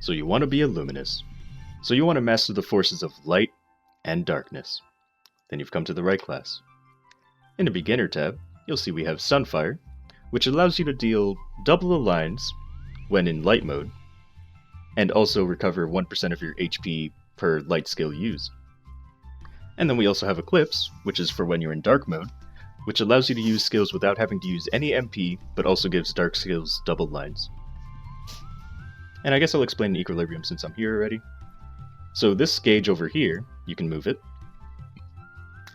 So you want to be a Luminous. So you want to master the forces of light and darkness. Then you've come to the right class. In the Beginner tab, you'll see we have Sunfire, which allows you to deal double the lines when in light mode, and also recover 1% of your HP per light skill used. And then we also have Eclipse, which is for when you're in dark mode, which allows you to use skills without having to use any MP, but also gives dark skills double lines. And I guess I'll explain Equilibrium since I'm here already. So this gauge over here, you can move it.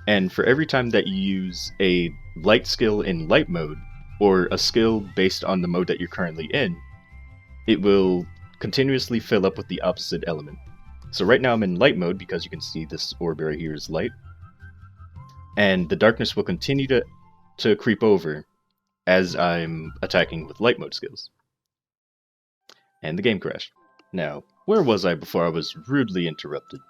And for every time that you use a light skill in light mode, or a skill based on the mode that you're currently in, it will continuously fill up with the opposite element. So right now I'm in light mode because you can see this orb right here is light. And the darkness will continue to creep over as I'm attacking with light mode skills. And the game crashed. Now, where was I before I was rudely interrupted?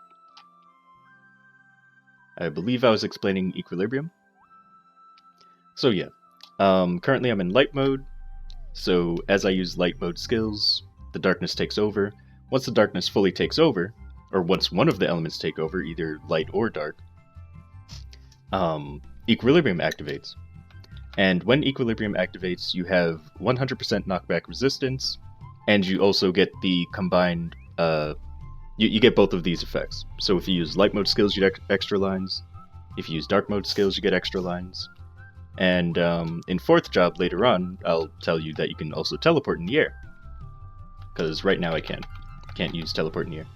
I believe I was explaining Equilibrium. So yeah, currently I'm in light mode, so as I use light mode skills, the darkness takes over. Once the darkness fully takes over, or once one of the elements take over, either light or dark, Equilibrium activates. And when Equilibrium activates, you have 100% knockback resistance, and you also get the combined, you get both of these effects. So if you use light mode skills, you get extra lines. If you use dark mode skills, you get extra lines. And in 4th job later on, I'll tell you that you can also teleport in the air. Because right now I can't use teleport in the air.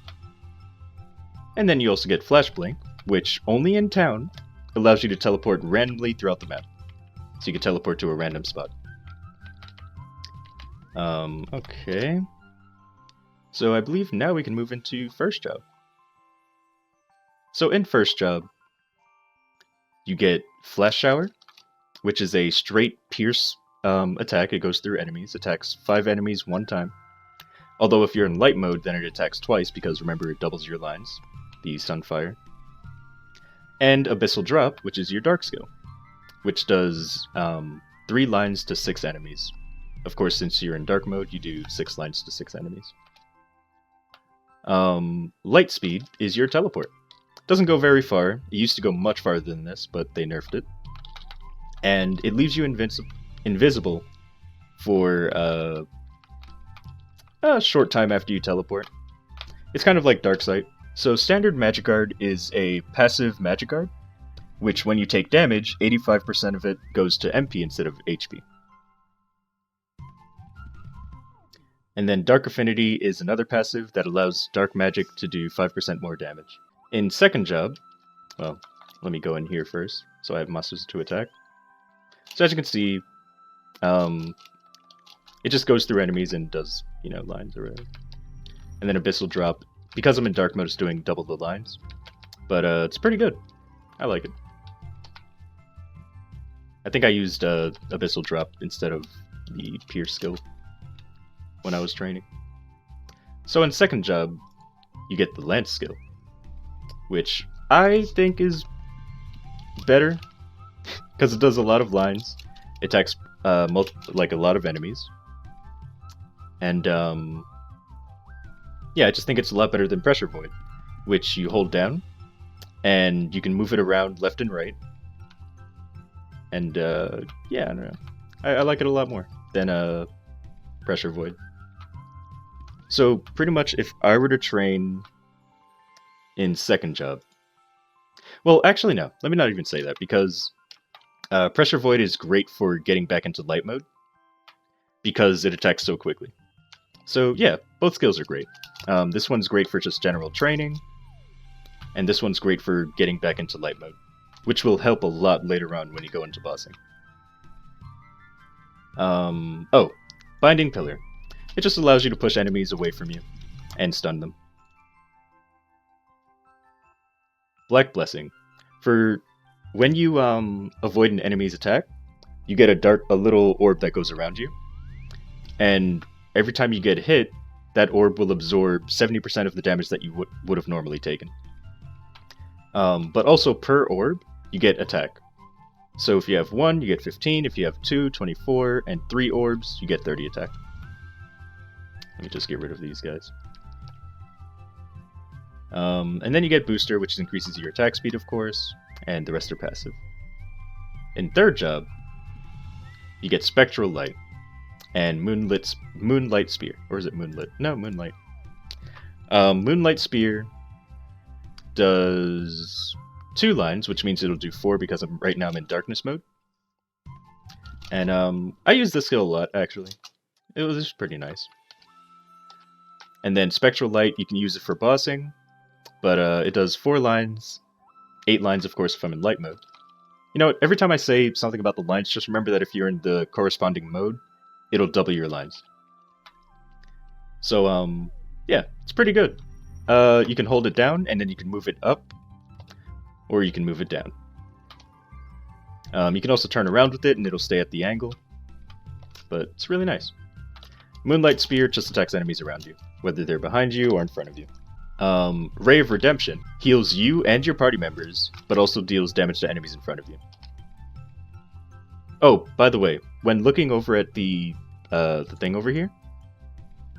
And then you also get Flash Blink, which only in town allows you to teleport randomly throughout the map. So you can teleport to a random spot. Okay. So I believe now we can move into 1st job. So in 1st job, you get Flash Shower, which is a straight pierce attack. It goes through enemies, attacks 5 enemies one time. Although if you're in light mode, then it attacks twice, because remember it doubles your lines, the Sunfire. And Abyssal Drop, which is your dark skill, which does 3 lines to 6 enemies. Of course, since you're in dark mode, you do 6 lines to 6 enemies. Light Speed is your teleport. Doesn't go very far. It used to go much farther than this, but they nerfed it. And it leaves you invisible for a short time after you teleport. It's kind of like Dark Sight. So standard Magic Guard is a passive Magic Guard, which when you take damage, 85% of it goes to MP instead of HP. And then Dark Affinity is another passive that allows Dark Magic to do 5% more damage. In 2nd job, well, let me go in here first, so I have monsters to attack. So as you can see, it just goes through enemies and does, lines or whatever. And then Abyssal Drop, because I'm in dark mode, it's doing double the lines. But it's pretty good. I like it. I think I used Abyssal Drop instead of the Pierce skill when I was training. So in 2nd job, you get the Lance skill, which I think is better because it does a lot of lines. It attacks like a lot of enemies. And yeah, I just think it's a lot better than Pressure Void, which you hold down and you can move it around left and right. And yeah, I don't know. I like it a lot more than Pressure Void. So pretty much if I were to train in 2nd job, well, actually no, let me not even say that, because Pressure Void is great for getting back into light mode because it attacks so quickly. So yeah, both skills are great. This one's great for just general training, and this one's great for getting back into light mode, which will help a lot later on when you go into bossing. Oh, Binding Pillar. It just allows you to push enemies away from you and stun them. Black Blessing. For when you avoid an enemy's attack, you get a little orb that goes around you. And every time you get hit, that orb will absorb 70% of the damage that you would have normally taken. But also per orb, you get attack. So if you have 1, you get 15. If you have 2, 24. And 3 orbs, you get 30 attack. Let me just get rid of these guys. And then you get Booster, which increases your attack speed, of course, and the rest are passive. In third job, you get Spectral Light and Moonlight Spear. Or is it Moonlit? No, Moonlight. Moonlight Spear does 2 lines, which means it'll do 4 because right now I'm in darkness mode. And I use this skill a lot, actually. It was just pretty nice. And then Spectral Light, you can use it for bossing, but it does 4 lines, 8 lines, of course, if I'm in light mode. You know what, every time I say something about the lines, just remember that if you're in the corresponding mode, it'll double your lines. So, yeah, it's pretty good. You can hold it down, and then you can move it up, or you can move it down. You can also turn around with it, and it'll stay at the angle. But it's really nice. Moonlight Spear just attacks enemies around you, whether they're behind you or in front of you. Ray of Redemption heals you and your party members, but also deals damage to enemies in front of you. Oh, by the way, when looking over at the thing over here,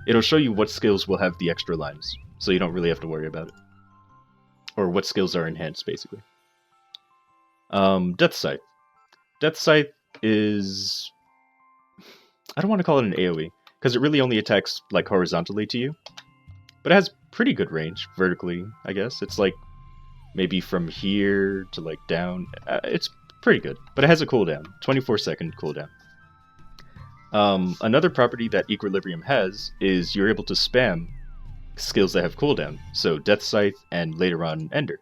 it'll show you what skills will have the extra lines, so you don't really have to worry about it. Or what skills are enhanced, basically. Death Scythe. Death Scythe is... I don't want to call it an AoE, because it really only attacks, like, horizontally to you. But it has pretty good range, vertically, I guess. It's like, maybe from here to, like, down. It's pretty good, but it has a cooldown, 24-second cooldown. Another property that Equilibrium has is you're able to spam skills that have cooldown, so Death Scythe and later on Ender.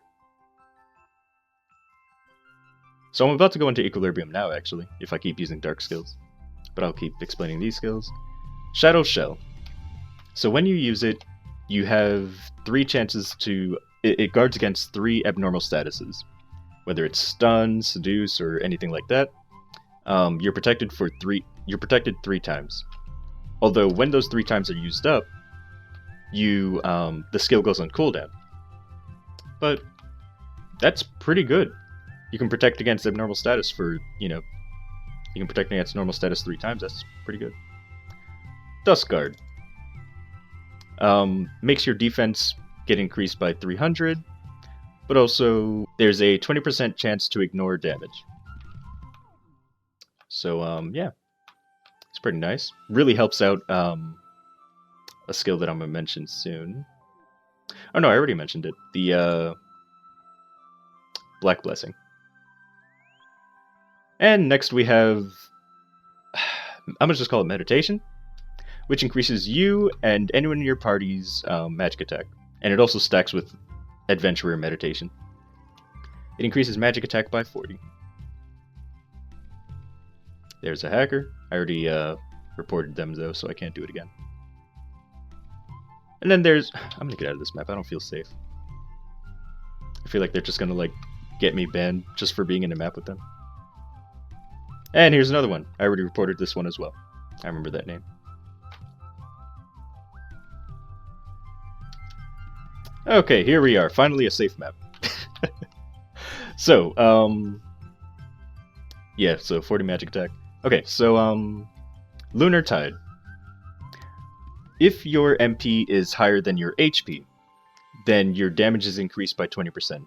So I'm about to go into Equilibrium now, actually, if I keep using dark skills. But I'll keep explaining these skills. Shadow Shell. So when you use it, you have 3 chances to... It guards against 3 abnormal statuses. Whether it's stun, seduce, or anything like that. You're protected for 3... You're protected 3 times. Although when those 3 times are used up, you the skill goes on cooldown. But that's pretty good. You can protect against abnormal status for, you know, you can protect against normal status 3 times. That's pretty good. Dusk Guard. Makes your defense get increased by 300, but also there's a 20% chance to ignore damage. So, yeah. It's pretty nice. Really helps out a skill that I'm going to mention soon. Oh no, I already mentioned it. The Black Blessing. And next we have... I'm going to just call it Meditation, which increases you and anyone in your party's magic attack. And it also stacks with Adventurer Meditation. It increases magic attack by 40. There's a hacker. I already reported them though, so I can't do it again. And then there's... I'm gonna get out of this map, I don't feel safe. I feel like they're just gonna, like, get me banned just for being in a map with them. And here's another one. I already reported this one as well. I remember that name. Okay, here we are. Finally a safe map. So, yeah, so 40 magic attack. Okay, so, Lunar Tide. If your MP is higher than your HP, then your damage is increased by 20%.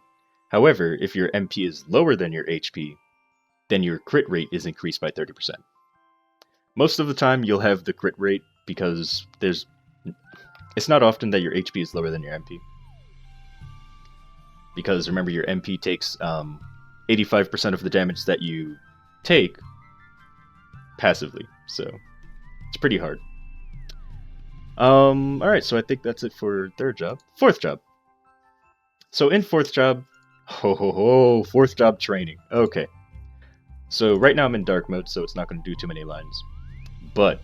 However, if your MP is lower than your HP, then your crit rate is increased by 30%. Most of the time, you'll have the crit rate because it's not often that your HP is lower than your MP. Because remember, your MP takes 85% of the damage that you take passively, so it's pretty hard. Alright, so I think that's it for third job. Fourth job. So in fourth job, fourth job training. Okay. So right now I'm in dark mode, so it's not going to do too many lines. But,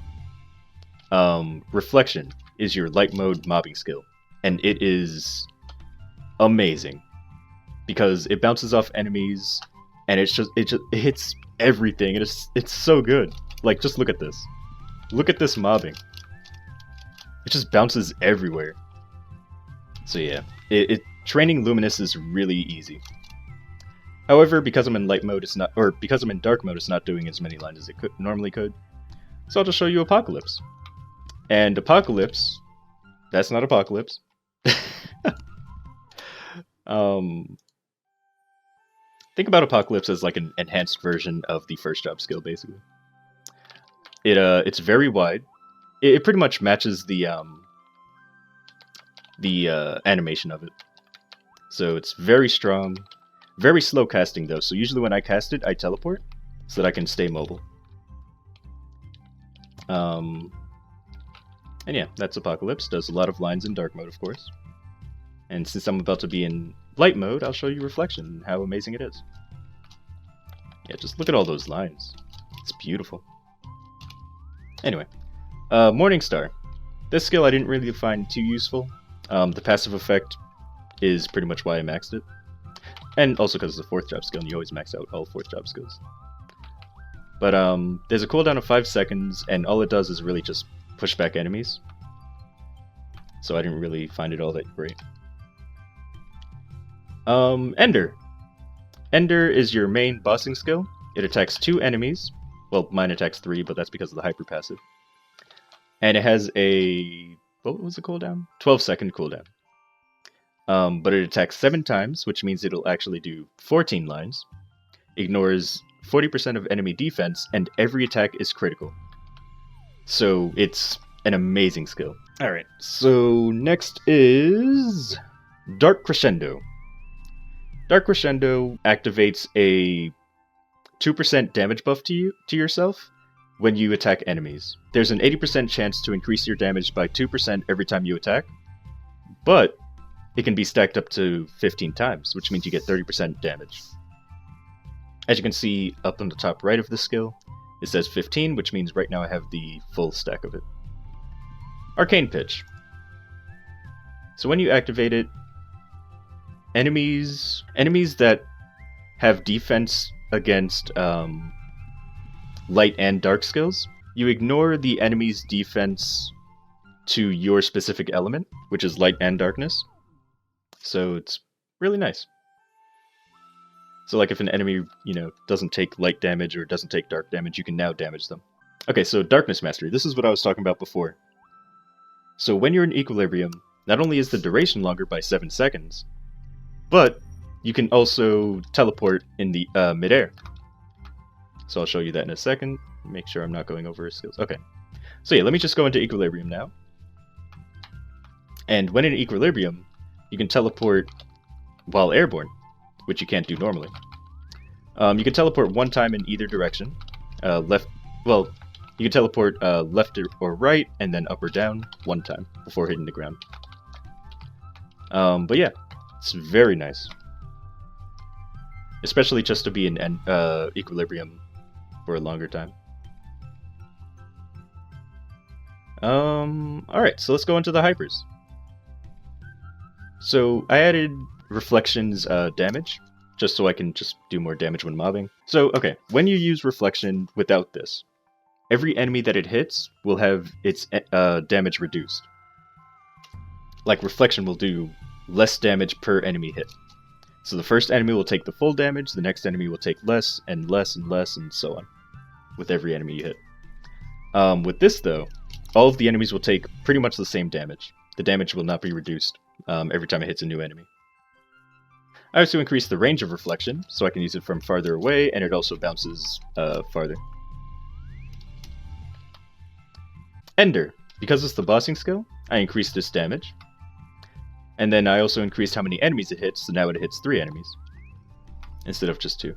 Reflection is your light mode mobbing skill. And it is amazing. Because it bounces off enemies, and it hits everything. It's so good. Like, just look at this. Look at this mobbing. It just bounces everywhere. So yeah, training Luminous is really easy. However, because I'm in light mode, it's not, or because I'm in dark mode, it's not doing as many lines as it normally could. So I'll just show you Apocalypse. And Apocalypse, that's not Apocalypse. Think about Apocalypse as like an enhanced version of the first job skill, basically. It's very wide. It pretty much matches the animation of it. So it's very strong, very slow casting though. So usually when I cast it, I teleport so that I can stay mobile. And yeah, that's Apocalypse. Does a lot of lines in dark mode, of course. And since I'm about to be in light mode, I'll show you Reflection and how amazing it is. Yeah, just look at all those lines. It's beautiful. Anyway, Morningstar. This skill I didn't really find too useful. The passive effect is pretty much why I maxed it. And also because it's a 4th job skill, and you always max out all 4th job skills. But there's a cooldown of 5 seconds, and all it does is really just push back enemies. So I didn't really find it all that great. Ender. Ender is your main bossing skill. It attacks 2 enemies. Well, mine attacks 3, but that's because of the hyper passive. And it has a... what was the cooldown? 12-second cooldown. But it attacks 7 times, which means it'll actually do 14 lines. Ignores 40% of enemy defense, and every attack is critical. So it's an amazing skill. Alright, so next is Dark Crescendo. Dark Crescendo activates a 2% damage buff to yourself when you attack enemies. There's an 80% chance to increase your damage by 2% every time you attack, but it can be stacked up to 15 times, which means you get 30% damage. As you can see up on the top right of the skill, it says 15, which means right now I have the full stack of it. Arcane Pitch. So when you activate it, enemies that have defense against light and dark skills, you ignore the enemy's defense to your specific element, which is light and darkness. So it's really nice. So like if an enemy, doesn't take light damage or doesn't take dark damage, you can now damage them. Okay, so Darkness Mastery. This is what I was talking about before. So when you're in equilibrium, not only is the duration longer by 7 seconds, but you can also teleport in the midair. So I'll show you that in a second. Make sure I'm not going over his skills. Okay. So yeah, let me just go into equilibrium now. And when in equilibrium, you can teleport while airborne, which you can't do normally. You can teleport 1 time in either direction. You can teleport left or right, and then up or down 1 time before hitting the ground. But yeah, it's very nice. Especially just to be in equilibrium for a longer time. Alright, so let's go into the hypers. So I added Reflection's damage, just so I can just do more damage when mobbing. So, okay, when you use Reflection without this, every enemy that it hits will have its damage reduced. Like, Reflection will do less damage per enemy hit. So the first enemy will take the full damage, the next enemy will take less, and less, and less, and so on, with every enemy you hit. With this, though, all of the enemies will take pretty much the same damage. The damage will not be reduced every time it hits a new enemy. I also increased the range of Reflection, so I can use it from farther away, and it also bounces farther. Ender. Because it's the bossing skill, I increased this damage. And then I also increased how many enemies it hits, so now it hits 3 enemies. Instead of just 2.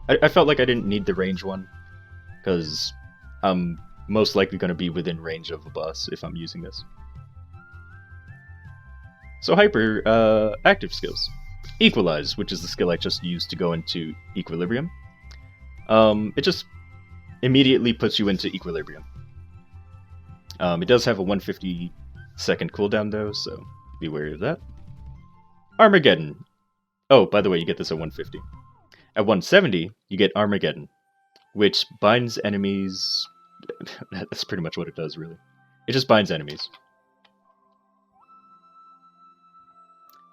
I felt like I didn't need the range one, because I'm most likely going to be within range of a boss if I'm using this. So Hyper, active skills. Equalize, which is the skill I just used to go into equilibrium. It just immediately puts you into equilibrium. It does have a 150-second cooldown though, so be wary of that. Armageddon. Oh, by the way, you get this at 150. At 170, you get Armageddon, which binds enemies... That's pretty much what it does, really. It just binds enemies.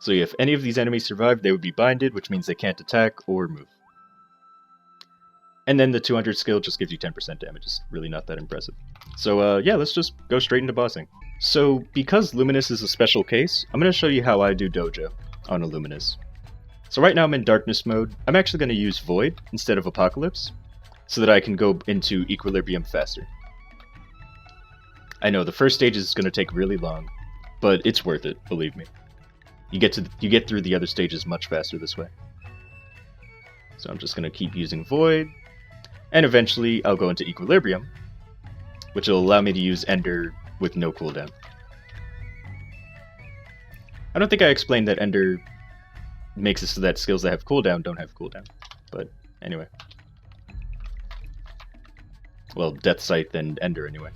So if any of these enemies survive, they would be binded, which means they can't attack or move. And then the 200 skill just gives you 10% damage. It's really not that impressive. So yeah, let's just go straight into bossing. So because Luminous is a special case, I'm going to show you how I do dojo. on a Luminous. So right now I'm in Darkness mode. I'm actually going to use Void instead of Apocalypse, so that I can go into Equilibrium faster. I know the first stage is going to take really long, but it's worth it, believe me. You get through the other stages much faster this way. So I'm just going to keep using Void, and eventually I'll go into Equilibrium, which will allow me to use Ender with no cooldown. I don't think I explained that Ender makes it so that skills that have cooldown don't have cooldown, but anyway. Well, Death Scythe and Ender anyway.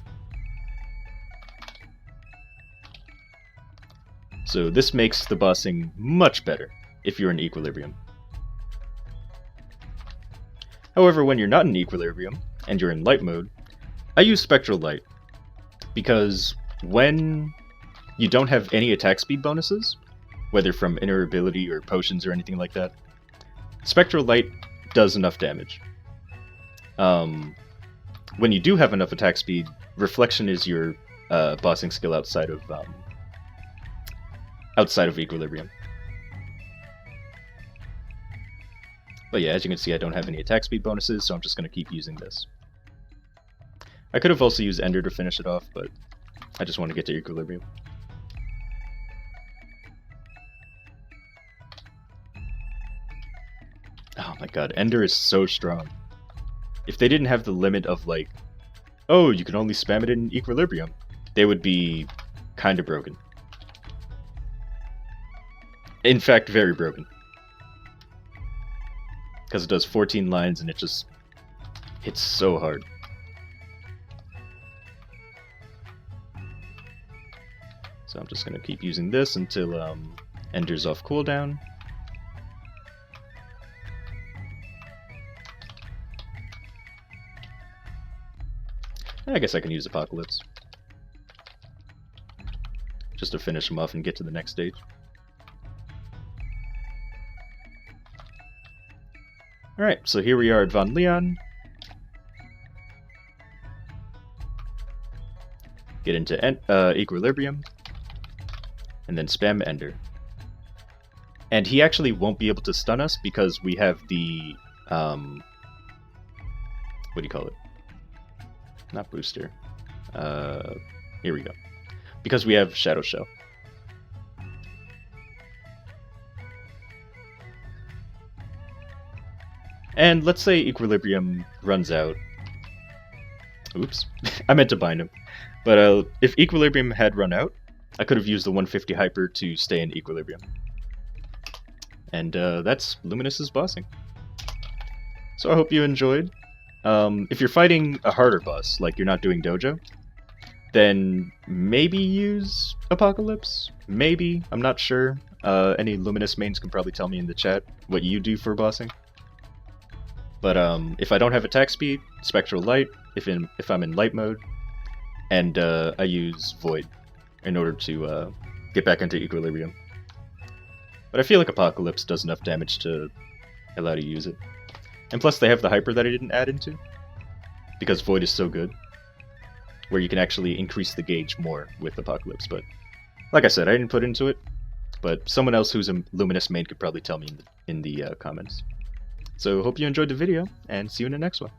So this makes the bossing much better if you're in Equilibrium. However, when you're not in Equilibrium, and you're in Light mode, I use Spectral Light, because when you don't have any attack speed bonuses, whether from inner ability or potions or anything like that, Spectral Light does enough damage. When you do have enough attack speed, Reflection is your bossing skill outside of Equilibrium. But yeah, as you can see, I don't have any attack speed bonuses, so I'm just going to keep using this. I could have also used Ender to finish it off, but I just want to get to Equilibrium. Oh my god, Ender is so strong. If they didn't have the limit of like, oh, you can only spam it in Equilibrium, they would be kind of broken. In fact, very broken. Because it does 14 lines and it just hits so hard. So I'm just going to keep using this until Ender's off cooldown. I guess I can use Apocalypse. Just to finish him off and get to the next stage. Alright, so here we are at Von Leon. Get into Equilibrium. And then spam Ender. And he actually won't be able to stun us because we have the... what do you call it? Not booster. Here we go. Because we have Shadow Shell. And let's say Equilibrium runs out. Oops. I meant to bind him. But if Equilibrium had run out, I could have used the 150 Hyper to stay in Equilibrium. And that's Luminous's bossing. So I hope you enjoyed. If you're fighting a harder boss, like you're not doing Dojo, then maybe use Apocalypse? Maybe, I'm not sure. Any Luminous mains can probably tell me in the chat what you do for bossing. But if I don't have attack speed, Spectral Light, if I'm in Light mode, and I use Void in order to get back into Equilibrium. But I feel like Apocalypse does enough damage to allow you to use it. And plus they have the Hyper that I didn't add into, because Void is so good, where you can actually increase the gauge more with Apocalypse. But like I said, I didn't put into it, but someone else who's a Luminous main could probably tell me in the comments. So hope you enjoyed the video, and see you in the next one.